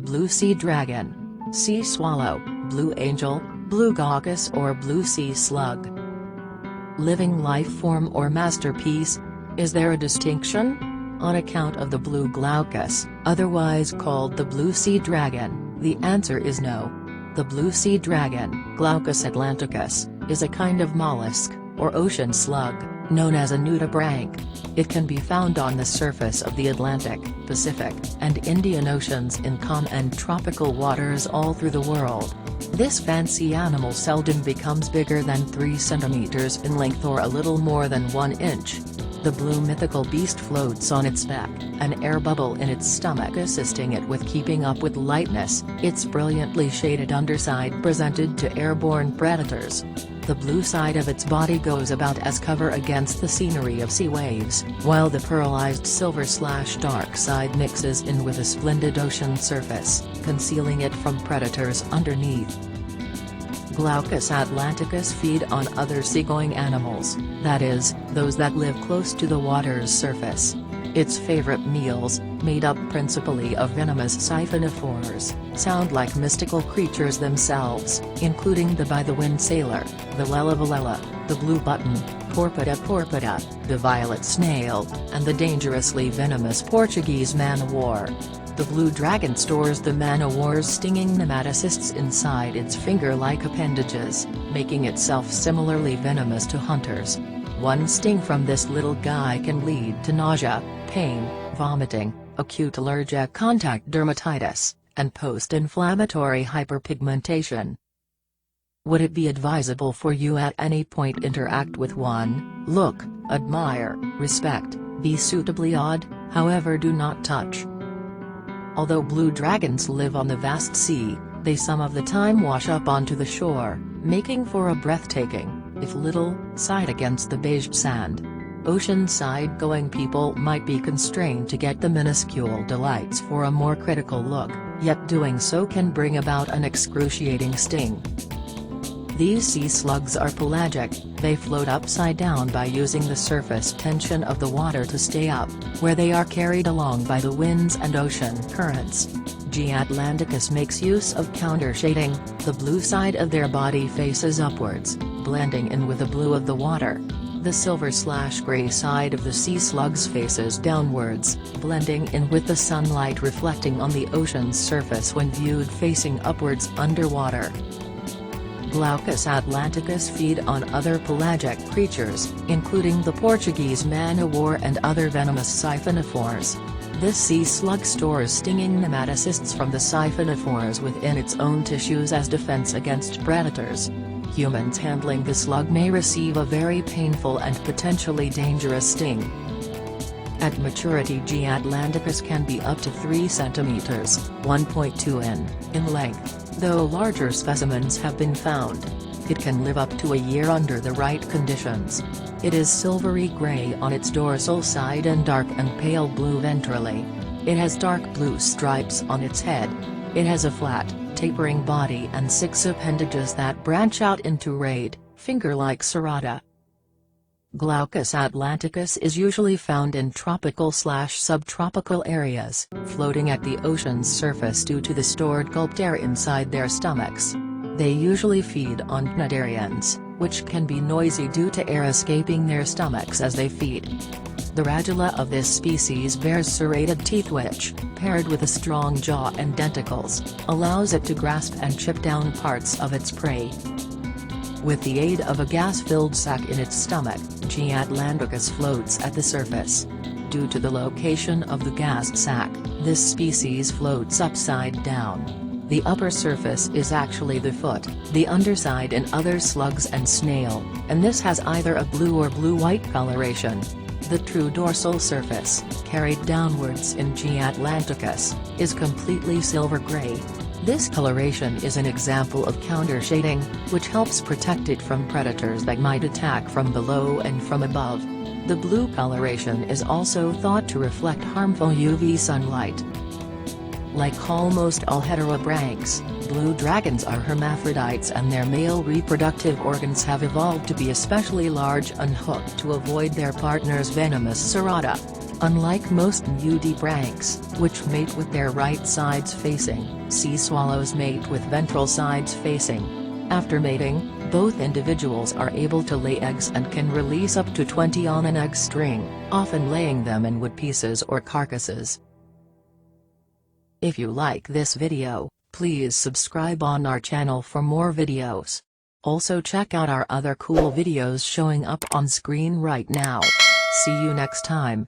blue sea dragon, sea swallow, blue angel, blue glaucus or blue sea slug. Living life form or masterpiece? Is there a distinction? On account of the blue glaucus, otherwise called the blue sea dragon, the answer is no. The blue sea dragon, Glaucus atlanticus, is a kind of mollusk, or ocean slug, known as a nudibranch. It can be found on the surface of the Atlantic, Pacific, and Indian Oceans in calm and tropical waters all through the world. This fancy animal seldom becomes bigger than 3 centimeters in length or a little more than 1 inch. The blue mythical beast floats on its back, an air bubble in its stomach assisting it with keeping up with lightness. Its brilliantly shaded underside presented to airborne predators. The blue side of its body goes about as cover against the scenery of sea waves, while the pearlized silver/dark side mixes in with a splendid ocean surface, concealing it from predators underneath. Glaucus atlanticus feed on other seagoing animals, that is, those that live close to the water's surface. Its favorite meals, made up principally of venomous siphonophores, sound like mystical creatures themselves, including the by-the-wind sailor, the lella, the blue button, porpita, the violet snail, and the dangerously venomous Portuguese man-o'-war. The blue dragon stores the man-o'-war's stinging nematocysts inside its finger-like appendages, making itself similarly venomous to hunters. One sting from this little guy can lead to nausea, pain, vomiting, acute allergic contact dermatitis, and post-inflammatory hyperpigmentation. Would it be advisable for you at any point interact with one? Look, admire, respect, be suitably awed, however do not touch. Although blue dragons live on the vast sea, they some of the time wash up onto the shore, making for a breathtaking, if little, sight against the beige sand. Ocean-side-going people might be constrained to get the minuscule delights for a more critical look, yet doing so can bring about an excruciating sting. These sea slugs are pelagic, they float upside down by using the surface tension of the water to stay up, where they are carried along by the winds and ocean currents. G. atlanticus makes use of counter-shading, the blue side of their body faces upwards, blending in with the blue of the water. The silver/gray side of the sea slugs faces downwards, blending in with the sunlight reflecting on the ocean's surface when viewed facing upwards underwater. Glaucus atlanticus feed on other pelagic creatures, including the Portuguese man-o'-war and other venomous siphonophores. This sea slug stores stinging nematocysts from the siphonophores within its own tissues as defense against predators. Humans handling the slug may receive a very painful and potentially dangerous sting. At maturity, G. atlanticus can be up to 3 cm (1.2 in length, though larger specimens have been found. It can live up to a year under the right conditions. It is silvery gray on its dorsal side and dark and pale blue ventrally. It has dark blue stripes on its head. It has a flat, tapering body and 6 appendages that branch out into rayed, finger-like serrata. Glaucus atlanticus is usually found in tropical/subtropical areas, floating at the ocean's surface due to the stored gulped air inside their stomachs. They usually feed on cnidarians, which can be noisy due to air escaping their stomachs as they feed. The radula of this species bears serrated teeth which, paired with a strong jaw and denticles, allows it to grasp and chip down parts of its prey. With the aid of a gas-filled sac in its stomach, G. atlanticus floats at the surface. Due to the location of the gas sac, this species floats upside down. The upper surface is actually the foot, the underside in other slugs and snail, and this has either a blue or blue-white coloration. The true dorsal surface, carried downwards in G. atlanticus, is completely silver-gray. This coloration is an example of counter-shading, which helps protect it from predators that might attack from below and from above. The blue coloration is also thought to reflect harmful UV sunlight. Like almost all heterobranchs, blue dragons are hermaphrodites and their male reproductive organs have evolved to be especially large and hooked to avoid their partner's venomous serrata. Unlike most nudibranchs, which mate with their right sides facing, sea swallows mate with ventral sides facing. After mating, both individuals are able to lay eggs and can release up to 20 on an egg string, often laying them in wood pieces or carcasses. If you like this video, please subscribe on our channel for more videos. Also check out our other cool videos showing up on screen right now. See you next time.